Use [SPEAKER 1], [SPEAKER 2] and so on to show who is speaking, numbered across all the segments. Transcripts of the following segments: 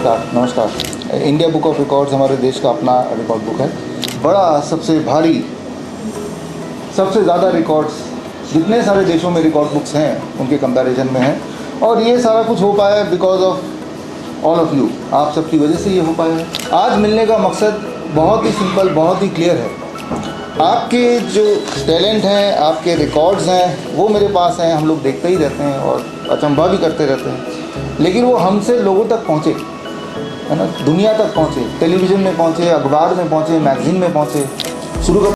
[SPEAKER 1] नमस्कार नमस्कार। India book of records हमारे देश का अपना रिकॉर्ड बुक है। बड़ा, सबसे भारी, सबसे ज़्यादा रिकॉर्ड्स जितने सारे देशों में रिकॉर्ड बुक्स हैं उनके कंपैरिजन में है। और ये सारा कुछ हो पाया है because of all of you, आप सबकी वजह से ये हो पाया है। आज मिलने का मकसद बहुत ही सिंपल, बहुत ही क्लियर है। आपके जो टैलेंट हैं, आपके रिकॉर्ड्स हैं, वो मेरे पास हैं, हम लोग देखते ही रहते हैं और अचंभा भी करते रहते हैं, लेकिन वो हमसे लोगों तक पहुँचे, है ना, दुनिया तक पहुँचे, टेलीविज़न में पहुँचे, अखबार में पहुँचे, मैगज़ीन में पहुँचे। शुरू का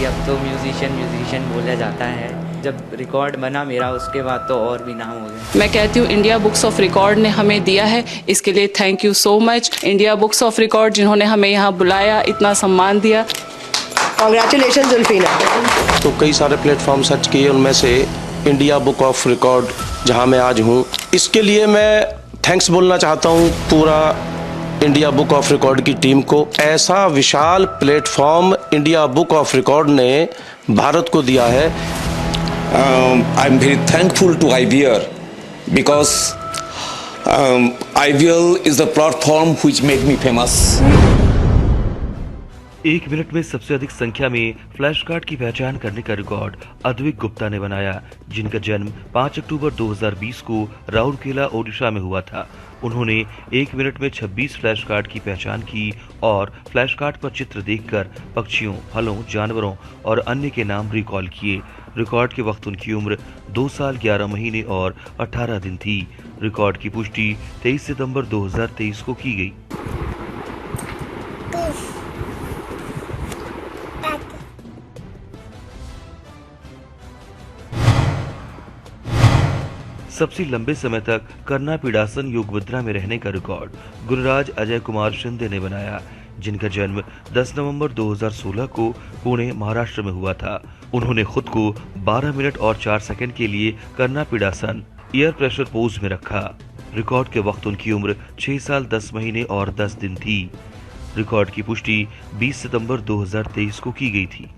[SPEAKER 2] अब तो म्यूजिशियन बोला जाता है। जब रिकॉर्ड बना मेरा, उसके बाद तो और भी नाम हो गए।
[SPEAKER 3] मैं कहती हूँ इंडिया बुक्स ऑफ रिकॉर्ड ने हमें दिया है, इसके लिए thank you so much. India books of record जिन्होंने हमें यहाँ बुलाया, इतना सम्मान दिया,
[SPEAKER 4] कांग्रेचुलेशन जुल्फीना।
[SPEAKER 5] तो कई सारे प्लेटफॉर्म सर्च किए, उनमें से इंडिया बुक ऑफ रिकॉर्ड जहाँ मैं आज हूँ, इसके लिए मैं थैंक्स बोलना चाहता हूँ पूरा इंडिया बुक ऑफ रिकॉर्ड की टीम को। ऐसा विशाल platform India book of record ने भारत को दिया है।
[SPEAKER 6] I am very thankful to IVR because IVR is the platform which made me famous.
[SPEAKER 7] एक मिनट में सबसे अधिक संख्या में फ्लैश कार्ड की पहचान करने का रिकॉर्ड अद्विक गुप्ता ने बनाया, जिनका जन्म 5 अक्टूबर 2020 को राउरकेला, ओडिशा में हुआ था। उन्होंने एक मिनट में 26 फ्लैश कार्ड की पहचान की और फ्लैश कार्ड पर चित्र देखकर पक्षियों, फलों, जानवरों और अन्य के नाम रिकॉल किए। रिकॉर्ड के वक्त उनकी उम्र 2 साल 11 महीने और 18 दिन थी। रिकॉर्ड की पुष्टि 23 सितंबर 2023 को की गई। सबसे लंबे समय तक कर्नापीडासन योग मुद्रा में रहने का रिकॉर्ड गुणराज अजय कुमार शिंदे ने बनाया, जिनका जन्म 10 नवंबर 2016 को पुणे, महाराष्ट्र में हुआ था। उन्होंने खुद को 12 मिनट और 4 सेकंड के लिए कर्नापीडासन एयर प्रेशर पोज में रखा। रिकॉर्ड के वक्त उनकी उम्र 6 साल 10 महीने और 10 दिन थी। रिकॉर्ड की पुष्टि 20 सितंबर 2023 को की गई थी।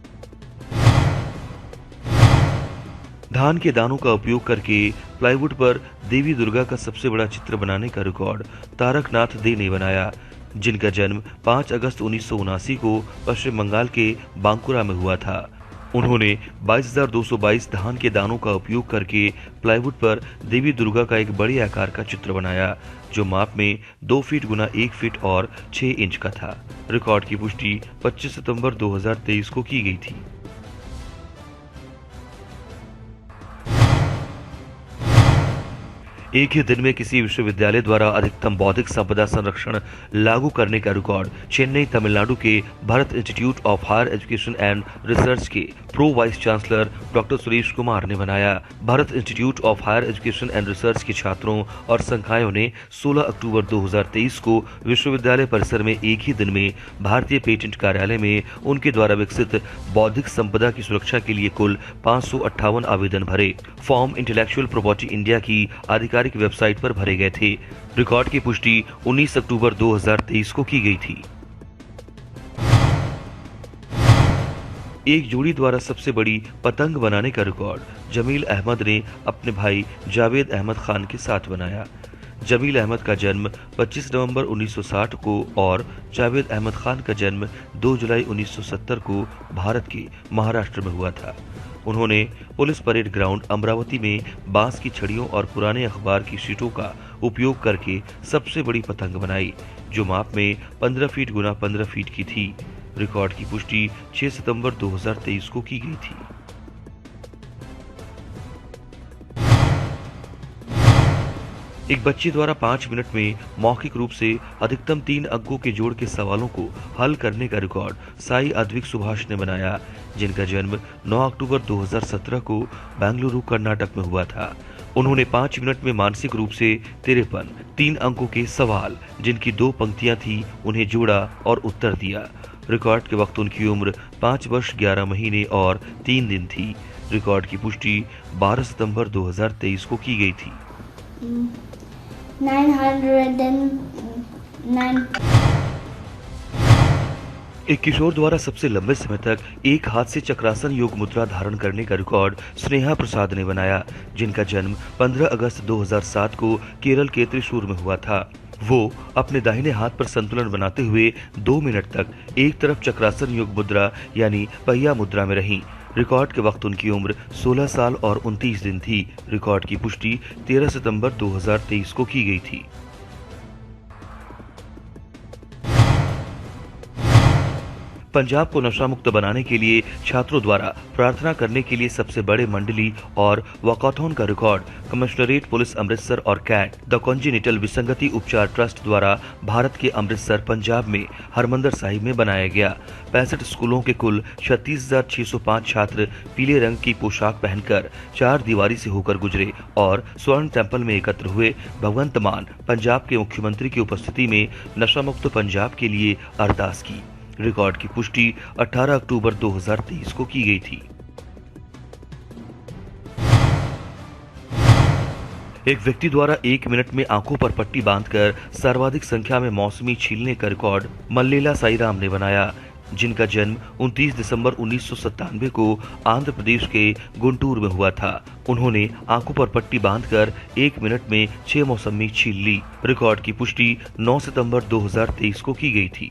[SPEAKER 7] धान के दानों का उपयोग करके प्लाईवुड पर देवी दुर्गा का सबसे बड़ा चित्र बनाने का रिकॉर्ड तारकनाथ दे ने बनाया, जिनका जन्म 5 अगस्त 1979 को पश्चिम बंगाल के बांकुरा में हुआ था। उन्होंने 22,222 धान के दानों का उपयोग करके प्लाईवुड पर देवी दुर्गा का एक बड़े आकार का चित्र बनाया, जो माप में 2 फीट गुना 1 फीट और 6 इंच का था। रिकॉर्ड की पुष्टि 25 सितंबर 2023 को की गई थी। एक ही दिन में किसी विश्वविद्यालय द्वारा अधिकतम बौद्धिक संपदा संरक्षण लागू करने का रिकॉर्ड चेन्नई, तमिलनाडु के Bharath institute of higher education and research के pro vice chancellor doctor Suresh Kumar ने बनाया। Bharath institute of higher education and research के छात्रों और संकायों ने 16 अक्टूबर 2023 को विश्वविद्यालय परिसर में एक ही दिन में भारतीय पेटेंट कार्यालय में उनके द्वारा विकसित बौद्धिक संपदा की सुरक्षा के लिए कुल 558 आवेदन भरे। फॉर्म इंटेलेक्चुअल प्रॉपर्टी इंडिया की आधिकारिक वेबसाइट पर भरे गए थे। रिकॉर्ड की पुष्टि 19 अक्टूबर 2023 को की गई थी। एक जोड़ी द्वारा सबसे बड़ी पतंग बनाने का रिकॉर्ड जमील अहमद ने अपने भाई जावेद अहमद खान के साथ बनाया। जमील अहमद का जन्म 25 नवंबर 1960 को और जावेद अहमद खान का जन्म 2 जुलाई 1970 को भारत के महाराष्ट्र में हुआ था। उन्होंने पुलिस परेड ग्राउंड अमरावती में बांस की छड़ियों और पुराने अखबार की शीटों का उपयोग करके सबसे बड़ी पतंग बनाई, जो माप में 15 फीट गुना 15 फीट की थी। रिकॉर्ड की पुष्टि 6 सितंबर 2023 को की गई थी। एक बच्चे द्वारा 5 मिनट में मौखिक रूप से अधिकतम 3 अंकों के जोड़ के सवालों को हल करने का रिकॉर्ड साई अद्विक सुभाष ने बनाया, जिनका जन्म 9 अक्टूबर 2017 को बेंगलुरु, कर्नाटक में हुआ था। उन्होंने 5 मिनट में मानसिक रूप से 53 3 अंकों के सवाल, जिनकी 2 पंक्तियां थी, उन्हें जोड़ा और उत्तर दिया। रिकॉर्ड के वक्त उनकी उम्र 5 वर्ष 11 महीने और 3 दिन थी। रिकॉर्ड की पुष्टि 12 सितंबर 2023 को की गई थी।
[SPEAKER 8] 909.
[SPEAKER 7] एक किशोर द्वारा सबसे लंबे समय तक एक हाथ से चक्रासन योग मुद्रा धारण करने का रिकॉर्ड स्नेहा प्रसाद ने बनाया, जिनका जन्म 15 अगस्त 2007 को केरल के त्रिशूर में हुआ था। वो अपने दाहिने हाथ पर संतुलन बनाते हुए 2 मिनट तक एक तरफ चक्रासन योग मुद्रा यानी पहिया मुद्रा में रहीं। रिकॉर्ड के वक्त उनकी उम्र 16 साल और 29 दिन थी। रिकॉर्ड की पुष्टि 13 सितंबर 2023 को की गई थी। पंजाब को नशा मुक्त बनाने के लिए छात्रों द्वारा प्रार्थना करने के लिए सबसे बड़े मंडली और वॉकॉथॉन का रिकॉर्ड कमिश्नरेट पुलिस अमृतसर और कैट द कॉन्जिनिटल विसंगति उपचार ट्रस्ट द्वारा भारत के अमृतसर पंजाब में हरमंदर साहिब में बनाया गया। 65 स्कूलों के कुल 36,605 छात्र पीले रंग की पोशाक पहनकर 4 दीवारी से होकर गुजरे और स्वर्ण टेम्पल में एकत्र हुए भगवंत मान पंजाब के मुख्यमंत्री की उपस्थिति में नशा मुक्त पंजाब के लिए अरदास की। रिकॉर्ड की पुष्टि 18 अक्टूबर 2023 को की गई थी। एक व्यक्ति द्वारा 1 मिनट में आंखों पर पट्टी बांधकर सर्वाधिक संख्या में मौसमी छीलने का रिकॉर्ड मल्लेला साईराम ने बनाया, जिनका जन्म 29 दिसंबर 1997 को आंध्र प्रदेश के गुंटूर में हुआ था। उन्होंने आंखों पर पट्टी बांधकर 1 मिनट में 6 मौसमी छील ली। रिकॉर्ड की पुष्टि 9 सितंबर 2023 को की गई थी।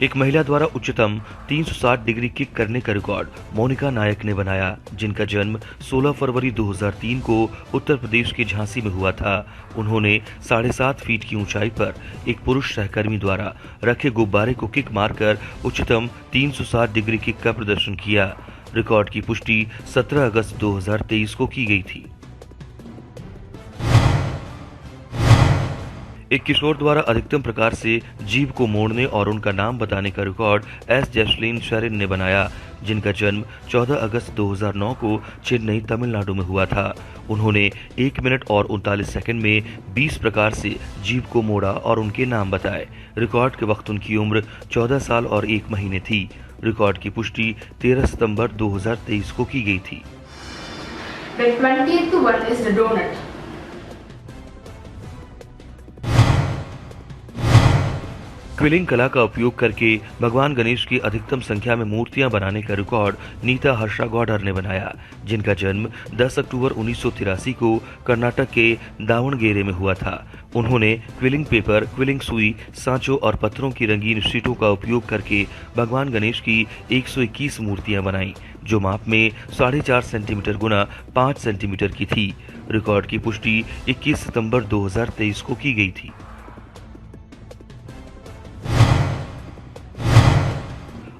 [SPEAKER 7] एक महिला द्वारा उच्चतम 360 डिग्री किक करने का रिकॉर्ड मोनिका नायक ने बनाया, जिनका जन्म 16 फरवरी 2003 को उत्तर प्रदेश के झांसी में हुआ था। उन्होंने 7.5 फीट की ऊंचाई पर एक पुरुष सहकर्मी द्वारा रखे गुब्बारे को किक मारकर उच्चतम 360 डिग्री किक का प्रदर्शन किया। रिकॉर्ड की पुष्टि 17 अगस्त 2023 को की गई थी। एक किशोर द्वारा अधिकतम प्रकार से जीभ को मोड़ने और उनका नाम बताने का रिकॉर्ड एस जैस्लीन शेरिन ने बनाया, जिनका जन्म 14 अगस्त 2009 को चेन्नई तमिलनाडु में हुआ था। उन्होंने 1 मिनट और 39 सेकंड में 20 प्रकार से जीभ को मोड़ा और उनके नाम बताए। रिकॉर्ड के वक्त उनकी उम्र 14 साल और 1 महीने थी। रिकॉर्ड की पुष्टि 13 सितंबर 2023 को की गई थी।
[SPEAKER 8] The 20th one is the donut.
[SPEAKER 7] Quilling कला का उपयोग करके भगवान गणेश की अधिकतम संख्या में मूर्तियां बनाने का रिकॉर्ड नीता हर्षा गौडर ने बनाया, जिनका जन्म 10 अक्टूबर 1983 को कर्नाटक के दावणगेरे में हुआ था। उन्होंने क्विलिंग पेपर, क्विलिंग सुई, सांचों और पत्थरों की रंगीन शीटों का उपयोग करके भगवान गणेश की 121 मूर्तियां बनाई, जो माप में 4.5 सेंटीमीटर गुना 5 सेंटीमीटर की थी। रिकॉर्ड की पुष्टि 21 सितंबर 2023 को की गई थी।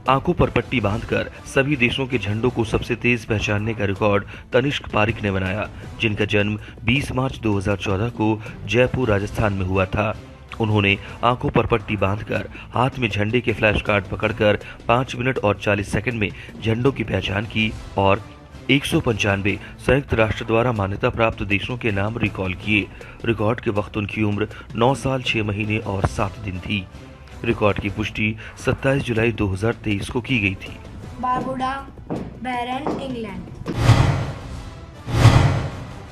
[SPEAKER 7] आंखों पर पट्टी बांधकर सभी देशों के झंडों को सबसे तेज पहचानने का रिकॉर्ड तनिष्क पारिक ने बनाया, जिनका जन्म 20 मार्च 2014 को जयपुर राजस्थान में हुआ था। उन्होंने आंखों पर पट्टी बांधकर हाथ में झंडे के फ्लैश कार्ड पकड़कर 5 मिनट और 40 सेकंड में झंडों की पहचान की और 195 संयुक्त राष्ट्र द्वारा मान्यता प्राप्त देशों के नाम रिकॉल किए। रिकॉर्ड के वक्त उनकी उम्र 9 साल 6 महीने और 7 दिन थी। रिकॉर्ड की पुष्टि 27 जुलाई 2023 को की गई थी।
[SPEAKER 8] बारबुडा, बैरन, इंग्लैंड।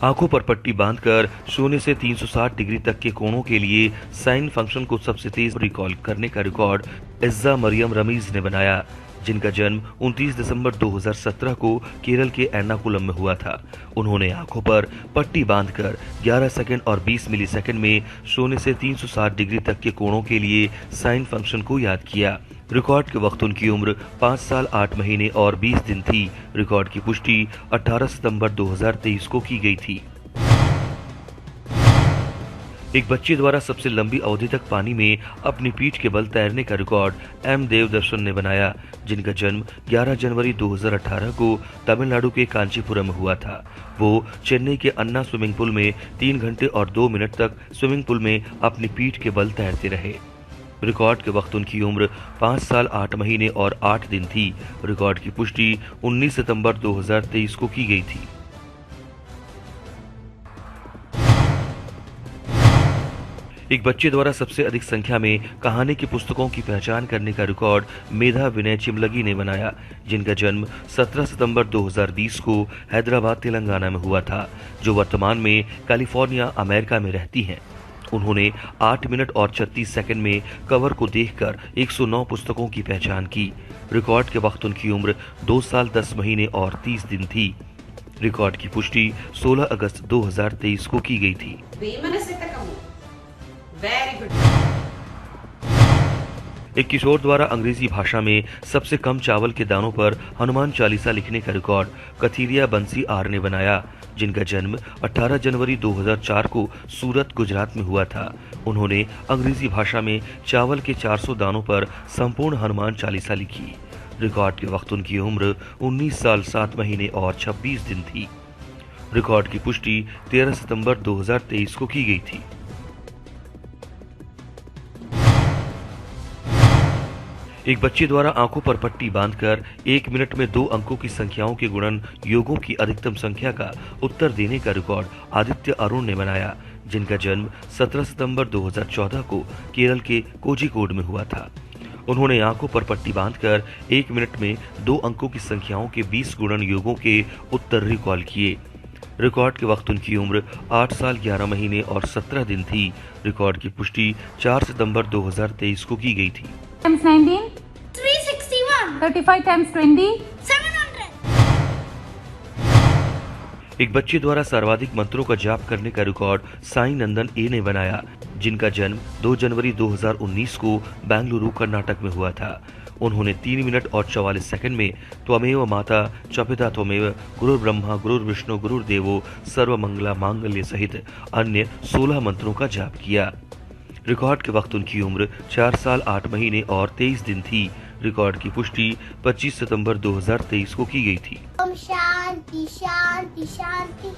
[SPEAKER 7] आंखों पर पट्टी बांधकर 0 से 360 डिग्री तक के कोणों के लिए साइन फंक्शन को सबसे तेज रिकॉल करने का रिकॉर्ड इज्जा मरियम रमीज ने बनाया, जिनका जन्म 29 दिसंबर 2017 को केरल के एर्नाकुलम में हुआ था। उन्होंने आंखों पर पट्टी बांधकर 11 सेकंड और 20 मिलीसेकंड में 0 से 360 डिग्री तक के कोणों के लिए साइन फंक्शन को याद किया। रिकॉर्ड के वक्त उनकी उम्र 5 साल 8 महीने और 20 दिन थी। रिकॉर्ड की पुष्टि 18 सितंबर 2023 को की गई थी। एक बच्चे द्वारा सबसे लंबी अवधि तक पानी में अपनी पीठ के बल तैरने का रिकॉर्ड एम देवदर्शन ने बनाया, जिनका जन्म 11 जनवरी 2018 को तमिलनाडु के कांचीपुरम में हुआ था। वो चेन्नई के अन्ना स्विमिंग पूल में 3 घंटे और 2 मिनट तक स्विमिंग पूल में अपनी पीठ के बल तैरते रहे। रिकॉर्ड के वक्त उनकी उम्र 5 साल 8 महीने और 8 दिन थी। रिकॉर्ड की पुष्टि 19 सितंबर 2023 को की गई थी। एक बच्चे द्वारा सबसे अधिक संख्या में कहानी की पुस्तकों की पहचान करने का रिकॉर्ड मेधा विनय चिमलगी ने बनाया, जिनका जन्म 17 सितंबर 2020 को हैदराबाद तेलंगाना में हुआ था, जो वर्तमान में कैलिफोर्निया अमेरिका में रहती हैं। उन्होंने 8 मिनट और 36 सेकंड में कवर को देखकर 109 पुस्तकों की पहचान की। रिकॉर्ड के वक्त उनकी उम्र 2 साल 10 महीने और 30 दिन थी। रिकॉर्ड की पुष्टि 16 अगस्त 2023 को की गई थी। एक किशोर द्वारा अंग्रेजी भाषा में सबसे कम चावल के दानों पर हनुमान चालीसा लिखने का रिकॉर्ड कथीरिया बंसी आर ने बनाया, जिनका जन्म 18 जनवरी 2004 को सूरत, गुजरात में हुआ था। उन्होंने अंग्रेजी भाषा में चावल के 400 दानों पर संपूर्ण हनुमान चालीसा लिखी। रिकॉर्ड के वक्त उनकी उम्र 19 साल 7 महीने और 26 दिन थी। रिकॉर्ड की पुष्टि 13 सितंबर 2023 को की गई थी। एक बच्चे द्वारा आंखों पर पट्टी बांधकर 1 मिनट में 2 अंकों की संख्याओं के गुणन योगों की अधिकतम संख्या का उत्तर देने का रिकॉर्ड आदित्य अरुण ने बनाया, जिनका जन्म 17 सितंबर 2014 को केरल के कोझिकोड में हुआ था। उन्होंने आंखों पर पट्टी बांधकर 1 मिनट में 2 अंकों की संख्याओं के 20 गुणन योगों के उत्तर रिकॉल किए। रिकॉर्ड के वक्त उनकी उम्र 8 साल 11 महीने और 17 दिन थी। रिकॉर्ड की पुष्टि 4 सितंबर 2023 को की गई थी।
[SPEAKER 9] times 19 361 35 times 20 700।
[SPEAKER 7] एक बच्चे द्वारा सर्वाधिक मंत्रों का जाप करने का रिकॉर्ड साई नंदन ए ने बनाया, जिनका जन्म 2 जनवरी 2019 को बेंगलुरु, कर्नाटक में हुआ था। उन्होंने 3 मिनट और 44 सेकंड में त्वमेव माता च पिता त्वमेव गुरुर्ब्रह्मा गुरुर्विष्णु गुरुर्देवो सर्वमंगला मांगल्य सहित अन्य 16 मंत्रों का जाप किया। रिकॉर्ड के वक्त उनकी उम्र 4 साल 8 महीने और 23 दिन थी। रिकॉर्ड की पुष्टि 25 सितंबर 2023 को की गई थी।
[SPEAKER 10] ओम शांति शांति शांति।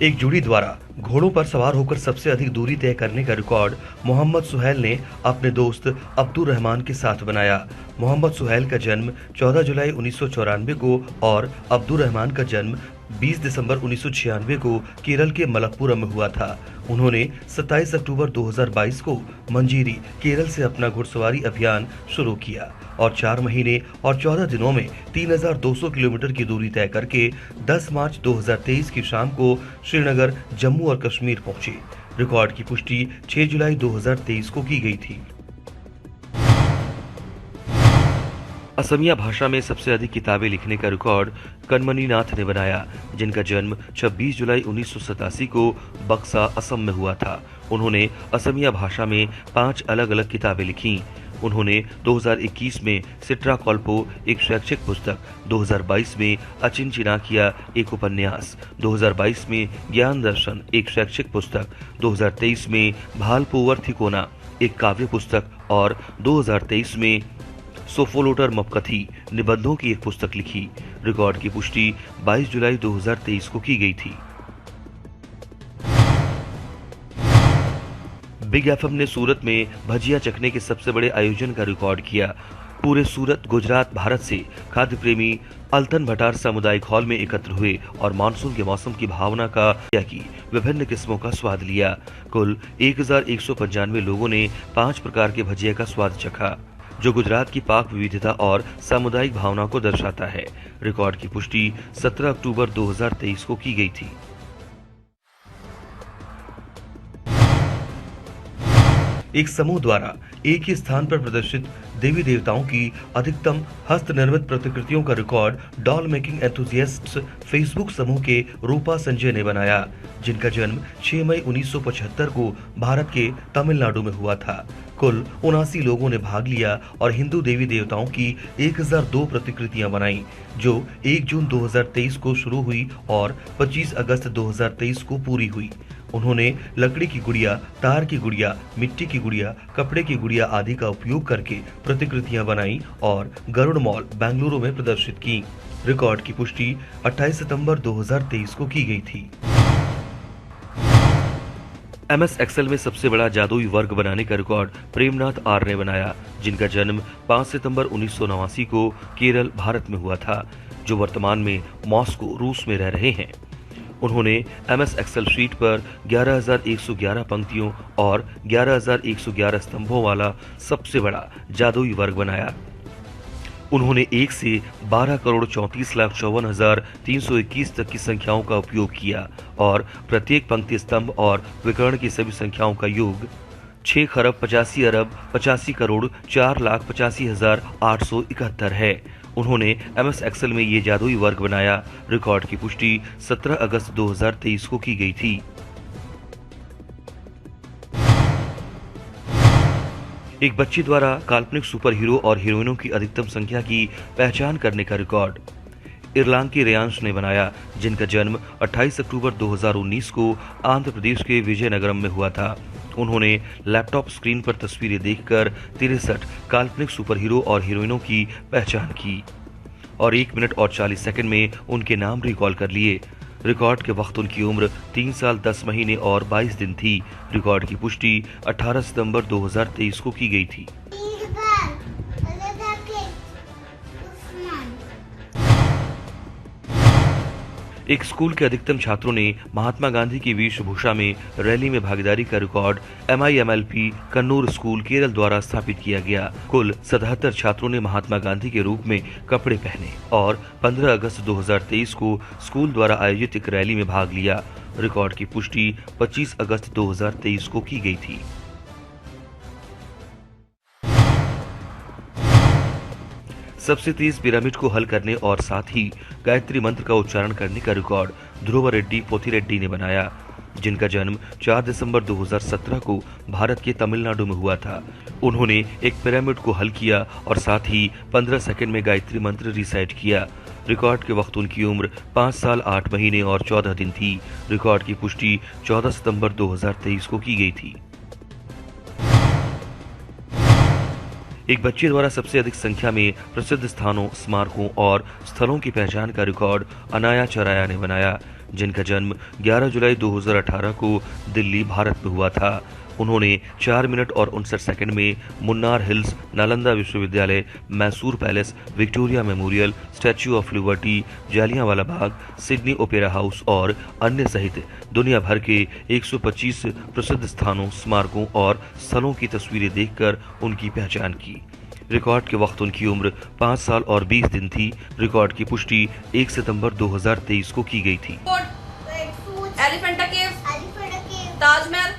[SPEAKER 7] एक जोड़ी द्वारा घोड़ों पर सवार होकर सबसे अधिक दूरी तय करने का रिकॉर्ड मोहम्मद सुहैल ने अपने दोस्त अब्दुल रहमान के साथ बनाया। मोहम्मद सुहैल का जन्म 14 जुलाई 1994 को और अब्दुल रहमान का जन्म 20 दिसंबर 1996 को केरल के मलप्पुरम में हुआ था। उन्होंने 27 अक्टूबर 2022 को मंजीरी, केरल से अपना घुड़सवारी अभियान शुरू किया और 4 महीने और 14 दिनों में 3200 किलोमीटर की दूरी तय करके 10 मार्च 2023 की शाम को श्रीनगर, जम्मू और कश्मीर पहुंचे। रिकॉर्ड की पुष्टि 6 जुलाई 2023 को की गई थी। असमिया भाषा में सबसे अधिक किताबें लिखने का रिकॉर्ड कनमनी नाथ ने बनाया, जिनका जन्म 26 जुलाई 1987 को बक्सा, असम में हुआ था। उन्होंने असमिया भाषा में 5 अलग अलग किताबें लिखीं। उन्होंने 2021 में सिट्राकॉल्पो एक शैक्षिक पुस्तक, 2022 में अचिन चिनाकिया एक उपन्यास, 2022 में ज्ञान दर्शन एक शैक्षिक पुस्तक, 2023 में भालपोवर थिकोना एक काव्य पुस्तक और 2023 में सोफोलोटर मपकथी निबंधों की एक पुस्तक लिखी। रिकॉर्ड की पुष्टि 22 जुलाई 2023 को की गई थी। बिग एफएम ने सूरत में भजिया चखने के सबसे बड़े आयोजन का रिकॉर्ड किया। पूरे सूरत, गुजरात, भारत से खाद्य प्रेमी अल्तन भटार सामुदायिक हॉल में एकत्र हुए और मानसून के मौसम की भावना का की विभिन्न किस्मों का स्वाद लिया। कुल 1195 लोगों ने 5 प्रकार के भजिया का स्वाद चखा, जो गुजरात की पाक विविधता और सामुदायिक भावना को दर्शाता है। रिकॉर्ड की पुष्टि 17 अक्टूबर 2023 को की गई थी। एक समूह द्वारा एक ही स्थान पर प्रदर्शित देवी देवताओं की अधिकतम हस्त निर्मित प्रतिकृतियों का रिकॉर्ड डॉल मेकिंग एंथुसियास्ट्स फेसबुक समूह के रूपा संजय ने बनाया, जिनका जन्म 6 मई 1975 को भारत के तमिलनाडु में हुआ था। कुल 79 लोगों ने भाग लिया और हिंदू देवी देवताओं की 1002 प्रतिकृतियां बनाई, जो 1 जून 2023 को शुरू हुई और 25 अगस्त 2023 को पूरी हुई। उन्होंने लकड़ी की गुड़िया, तार की गुड़िया, मिट्टी की गुड़िया, कपड़े की गुड़िया आदि का उपयोग करके प्रतिकृतियां बनाई और गरुड़ मॉल, बेंगलुरु में प्रदर्शित की। रिकॉर्ड की पुष्टि 28 सितंबर 2023 को की गई थी। MS एक्सेल में सबसे बड़ा जादुई वर्ग बनाने का रिकॉर्ड प्रेमनाथ आर ने बनाया, जिनका जन्म 5 सितंबर 1989 को केरल, भारत में हुआ था, जो वर्तमान में मॉस्को, रूस में रह रहे हैं। उन्होंने MS एक्सेल शीट पर 11,111 पंक्तियों और 11,111 स्तंभों वाला सबसे बड़ा जादुई वर्ग बनाया। उन्होंने 1 से 12,34,54,321 तक की संख्याओं का उपयोग किया और प्रत्येक पंक्ति स्तंभ और विकर्ण की सभी संख्याओं का योग 6,85,85,04,85,871 है। उन्होंने MS एक्सेल में ये जादुई वर्ग बनाया। रिकॉर्ड की पुष्टि 17 अगस्त 2023 को की गई थी। एक बच्ची द्वारा काल्पनिक सुपर हीरो और हीरोइनों की अधिकतम संख्या की पहचान करने का रिकॉर्ड इरलान के रेयांश ने बनाया, जिनका जन्म 28 अक्टूबर 2019 को आंध्र प्रदेश के विजयनगरम में हुआ था। उन्होंने लैपटॉप स्क्रीन पर तस्वीरें देखकर 63 काल्पनिक सुपर हीरो और हीरोइनों की पहचान की और 1 मिनट और 40 सेकंड में उनके नाम रिकॉल कर लिए। रिकॉर्ड के वक्त उनकी उम्र 3 साल 10 महीने और 22 दिन थी। रिकॉर्ड की पुष्टि 18 सितंबर 2023 को की गई थी। एक स्कूल के अधिकतम छात्रों ने महात्मा गांधी की वेशभूषा में रैली में भागीदारी का record MIMLP Kannur school Kerala द्वारा स्थापित किया गया। कुल 77 छात्रों ने महात्मा गांधी के रूप में कपड़े पहने और 15 अगस्त 2023 को स्कूल द्वारा आयोजित एक रैली में भाग लिया। रिकॉर्ड की पुष्टि 25 अगस्त 2023 को की गई थी। सबसे तेज पिरामिड को हल करने और साथ ही गायत्री मंत्र का उच्चारण करने का रिकॉर्ड ध्रुव रेड्डी पोथिरेड्डी ने बनाया, जिनका जन्म 4 दिसंबर 2017 को भारत के तमिलनाडु में हुआ था। उन्होंने एक पिरामिड को हल किया और साथ ही 15 सेकंड में गायत्री मंत्र रिसाइट किया। रिकॉर्ड के वक्त उनकी उम्र 5 साल 8 महीने और 14 दिन थी। रिकॉर्ड की पुष्टि 14 सितंबर 2023 को की गई थी। एक बच्चे द्वारा सबसे अधिक संख्या में प्रसिद्ध स्थानों, स्मारकों और स्थलों की पहचान का रिकॉर्ड अनाया चराया ने बनाया, जिनका जन्म 11 जुलाई 2018 को दिल्ली, भारत में हुआ था। उन्होंने 4 मिनट और 59 सेकंड में मुन्नार हिल्स, नालंदा विश्वविद्यालय, Mysore palace, Victoria memorial, statue of liberty, Jallianwala Bagh, Sydney opera house और अन्य सहित दुनिया भर के 125 प्रसिद्ध स्थानों, स्मारकों और स्थलों की तस्वीरें देखकर उनकी पहचान की। रिकॉर्ड के वक्त उनकी उम्र 5 साल और 20 दिन थी। रिकॉर्ड की पुष्टि 1 सितंबर 2023 को की गई थी।
[SPEAKER 11] एलिफेंटा केव, ताजमहल।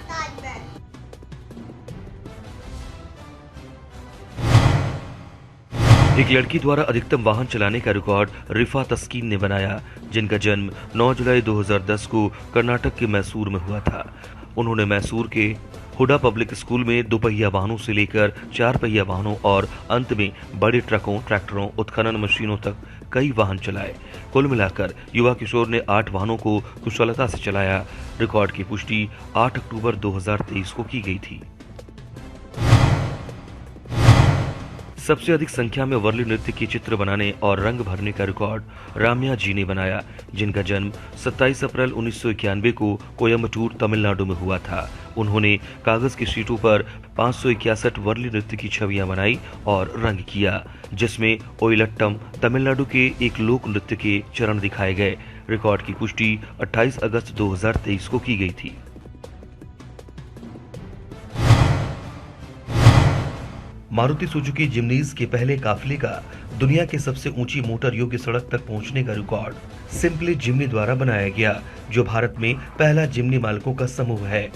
[SPEAKER 7] एक लड़की द्वारा अधिकतम वाहन चलाने का रिकॉर्ड रिफा तस्कीन ने बनाया, जिनका जन्म 9 जुलाई 2010 को कर्नाटक के मैसूर में हुआ था। उन्होंने मैसूर के हुडा पब्लिक स्कूल में 2 पहिया वाहनों से लेकर 4 पहिया वाहनों और अंत में बड़े ट्रकों, ट्रैक्टरों, उत्खनन मशीनों तक कई वाहन चलाए। कुल मिलाकर युवा किशोर ने 8 वाहनों को कुशलता से चलाया। रिकॉर्ड की पुष्टि 8 अक्टूबर 2023 को की गई थी। सबसे अधिक संख्या में वर्ली नृत्य के चित्र बनाने और रंग भरने का रिकॉर्ड राम्या जी ने बनाया, जिनका जन्म 27 अप्रैल 1991 को कोयम्बटूर, तमिलनाडु में हुआ था। उन्होंने कागज की शीटों पर 561 वर्ली नृत्य की छवियां बनाई और रंग किया, जिसमें ओइलट्टम, तमिलनाडु के एक लोक नृत्य के चरण दिखाए गए। रिकॉर्ड की पुष्टि 28 अगस्त 2023 को की गई थी। मारुति सुजुकी जिम्नीज के पहले काफिले का दुनिया के सबसे ऊंची मोटर योग्य सड़क तक पहुंचने का रिकॉर्ड सिंपली जिम्नी द्वारा बनाया गया, जो भारत में पहला जिम्नी मालिकों का समूह है।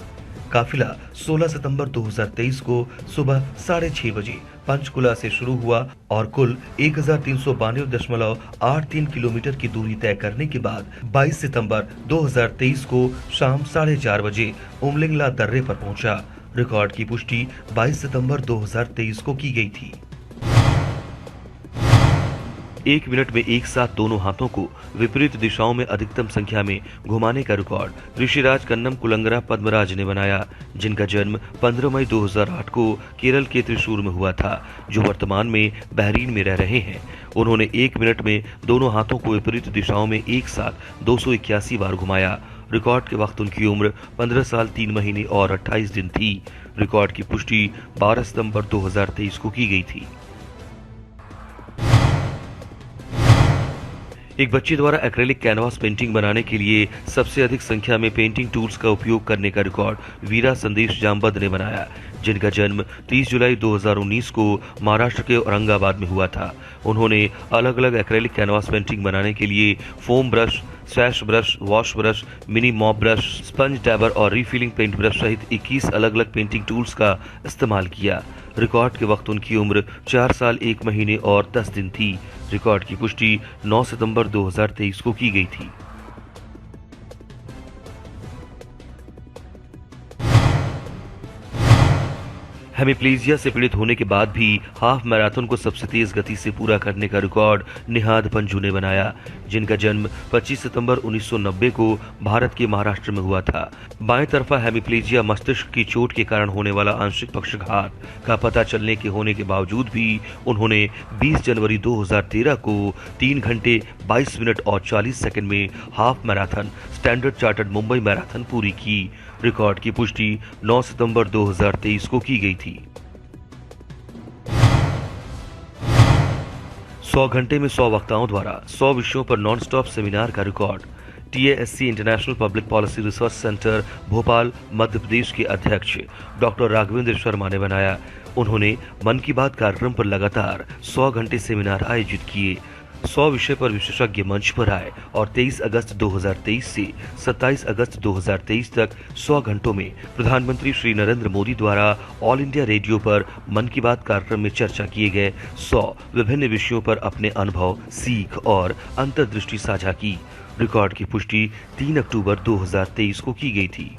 [SPEAKER 7] काफिला 16 सितंबर 2023 को सुबह 6:30 बजे पंचकुला से शुरू हुआ और कुल 1392.83 किलोमीटर की दूरी तय करने के बाद 22 सितंबर 2023 को शाम 4:30 बजे उमलिंगला दर्रे पर पहुंचा। रिकॉर्ड की पुष्टि 22 सितंबर 2023 को की गई थी। 1 मिनट में एक साथ दोनों हाथों को विपरीत दिशाओं में अधिकतम संख्या में घुमाने का रिकॉर्ड ऋषिराज कन्नम कुलंगरा पद्मराज ने बनाया, जिनका जन्म 15 मई 2008 को केरल के त्रिशूर में हुआ था, जो वर्तमान में बहरीन में रह रहे हैं। उन्होंने 1 मिनट में दोनों हाथों को विपरीत दिशाओं में एक साथ 281 बार घुमाया। रिकॉर्ड के वक्त उनकी उम्र 15 साल 3 महीने और 28 दिन थी। रिकॉर्ड की पुष्टि 12 सितंबर 2023 को की गई थी। एक बच्चे द्वारा एक्रेलिक कैनवास पेंटिंग बनाने के लिए सबसे अधिक संख्या में पेंटिंग टूल्स का उपयोग करने का रिकॉर्ड वीरा संदेश जामबद ने बनाया, जिनका जन्म 30 जुलाई 2019 को महाराष्ट्र के औरंगाबाद में हुआ था। उन्होंने अलग अलग एक्रेलिक कैनवास पेंटिंग बनाने के लिए foam brush, swash brush, wash brush, mini mop brush, sponge dabber और रीफिलिंग पेंट ब्रश सहित 21 अलग अलग पेंटिंग टूल्स का इस्तेमाल किया। रिकॉर्ड के वक्त उनकी उम्र 4 साल 1 महीने और 10 दिन थी। रिकॉर्ड की पुष्टि 9 सितंबर 2023 को की गई थी। हेमिप्लीजिया से पीड़ित होने के बाद भी हाफ मैराथन को सबसे तेज गति से पूरा करने का रिकॉर्ड निहाद पंजू ने बनाया, जिनका जन्म 25 सितंबर 1990 को भारत के महाराष्ट्र में हुआ था। बाएं तरफा हेमिप्लीजिया मस्तिष्क की चोट के कारण होने वाला आंशिक पक्षघात का पता चलने के होने के बावजूद भी उन्होंने 20 जनवरी 2013 को 3 घंटे 22 मिनट और 40 सेकंड में half marathon standard chartered Mumbai marathon पूरी की। रिकॉर्ड की पुष्टि 9 सितंबर 2023 को की गई थी। 100 घंटे में 100 वक्ताओं द्वारा 100 विषयों पर नॉन स्टॉप सेमिनार का record TASC international public policy research centre Bhopal Madhya Pradesh के अध्यक्ष डॉक्टर राघवेंद्र शर्मा ने बनाया। उन्होंने मन की बात कार्यक्रम पर लगातार 100 घंटे सेमिनार आयोजित किए। 100 विषय पर विशेषज्ञ मंच पर आए और 23 अगस्त 2023 से 27 अगस्त 2023 तक 100 घंटों में प्रधानमंत्री श्री नरेंद्र मोदी द्वारा ऑल इंडिया रेडियो पर मन की बात कार्यक्रम में चर्चा किए गए 100 विभिन्न विषयों पर अपने अनुभव, सीख और अंतर्दृष्टि साझा की। रिकॉर्ड की पुष्टि 3 अक्टूबर 2023 को की गई थी।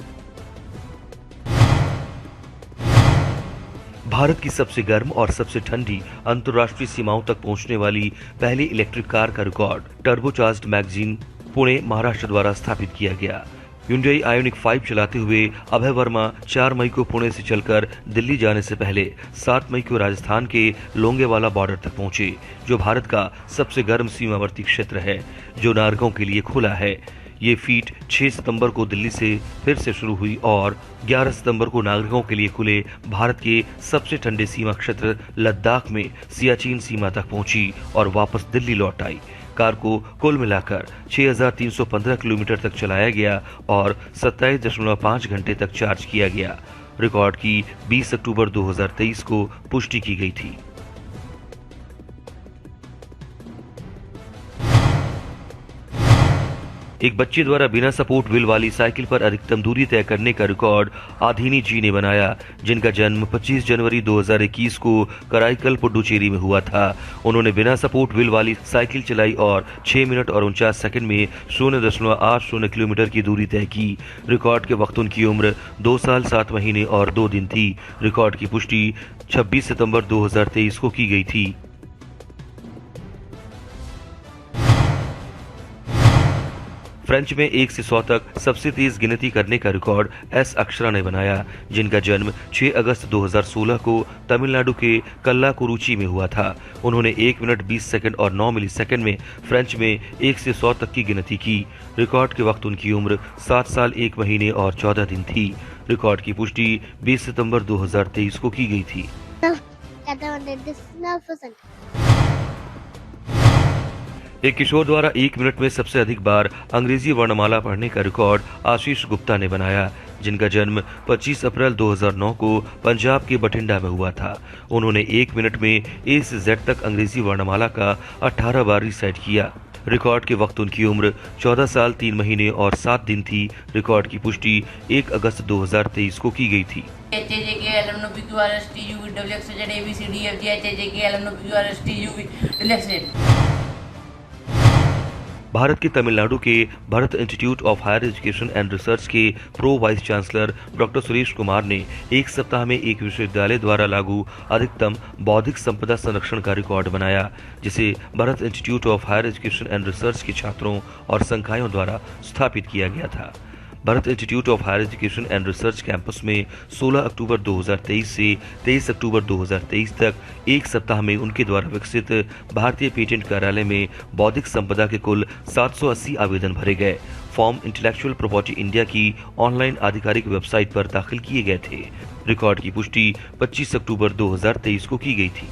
[SPEAKER 7] भारत की सबसे गर्म और सबसे ठंडी अंतर्राष्ट्रीय सीमाओं तक पहुंचने वाली पहली इलेक्ट्रिक कार का record turbocharged magazine Pune Maharashtra द्वारा स्थापित किया गया। Hyundai Ioniq 5 चलाते हुए अभय वर्मा 4 मई को पुणे से चलकर दिल्ली जाने से पहले 7 मई को राजस्थान के लोंगेवाला बॉर्डर तक पहुंचे, जो भारत का सबसे गर्म सीमावर्ती क्षेत्र है, जो नागरिकों के लिए खुला है। ये फीट 6 सितंबर को दिल्ली से फिर से शुरू हुई और 11 सितंबर को नागरिकों के लिए खुले भारत के सबसे ठंडे सीमा क्षेत्र लद्दाख में सियाचिन सीमा तक पहुंची और वापस दिल्ली लौट आई। कार को कुल मिलाकर 6,315 किलोमीटर तक चलाया गया और 27.5 घंटे तक चार्ज किया गया। रिकॉर्ड की 20 अक्टूबर 2023 को पुष्टि की गई थी। एक बच्चे द्वारा बिना सपोर्ट व्हील वाली साइकिल पर अधिकतम दूरी तय करने का रिकॉर्ड आधिनी जी ने बनाया, जिनका जन्म 25 जनवरी 2021 को कराईकल पुडुचेरी में हुआ था। उन्होंने बिना सपोर्ट व्हील वाली साइकिल चलाई और 6 मिनट और 49 सेकंड में 0.80 किलोमीटर की दूरी तय की। रिकॉर्ड के वक्त उनकी उम्र 2 साल 7 महीने और 2 दिन थी। रिकॉर्ड की पुष्टि 26 सितंबर 2023 को की गई थी। फ्रेंच में 1 से 100 तक सबसे तेज गिनती करने का रिकॉर्ड एस अक्षरा ने बनाया, जिनका जन्म 6 अगस्त 2016 को तमिलनाडु के कल्लाकुरुची में हुआ था। उन्होंने 1 मिनट 20 सेकंड और 9 मिलीसेकंड में फ्रेंच में 1 से 100 तक की गिनती की। रिकॉर्ड के वक्त उनकी उम्र 7 साल 1 महीने और 14 दिन थी। रिकॉर्ड की पुष्टि 20 सितंबर 2023 को की गई थी। एक किशोर द्वारा 1 मिनट में सबसे अधिक बार अंग्रेजी वर्णमाला पढ़ने का रिकॉर्ड आशीष गुप्ता ने बनाया, जिनका जन्म 25 अप्रैल 2009 को पंजाब के बठिंडा में हुआ था। उन्होंने 1 मिनट में A से Z तक अंग्रेजी वर्णमाला का 18 बार रिसाइट किया। रिकॉर्ड के वक्त उनकी उम्र 14 साल 3 महीने और 7 दिन थी। रिकॉर्ड की पुष्टि 1 अगस्त 2023 को की गई थी। भारत के तमिलनाडु के Bharath institute of higher education and research के pro vice chancellor doctor Suresh Kumar ने एक सप्ताह में एक विश्वविद्यालय द्वारा लागू अधिकतम बौद्धिक संपदा संरक्षण का रिकॉर्ड बनाया, जिसे Bharath institute of higher education and research के छात्रों और संकायों द्वारा स्थापित किया गया था। Bharath institute of higher education and Research campus में 16 अक्टूबर 2023 से 23 अक्टूबर 2023 तक एक सप्ताह में उनके द्वारा विकसित भारतीय पेटेंट कार्यालय में बौद्धिक संपदा के कुल 780 आवेदन भरे गए। फॉर्म इंटेलेक्चुअल प्रॉपर्टी इंडिया की ऑनलाइन आधिकारिक वेबसाइट पर दाखिल किए गए थे। रिकॉर्ड की पुष्टि 25 अक्टूबर 2023 को की गई थी।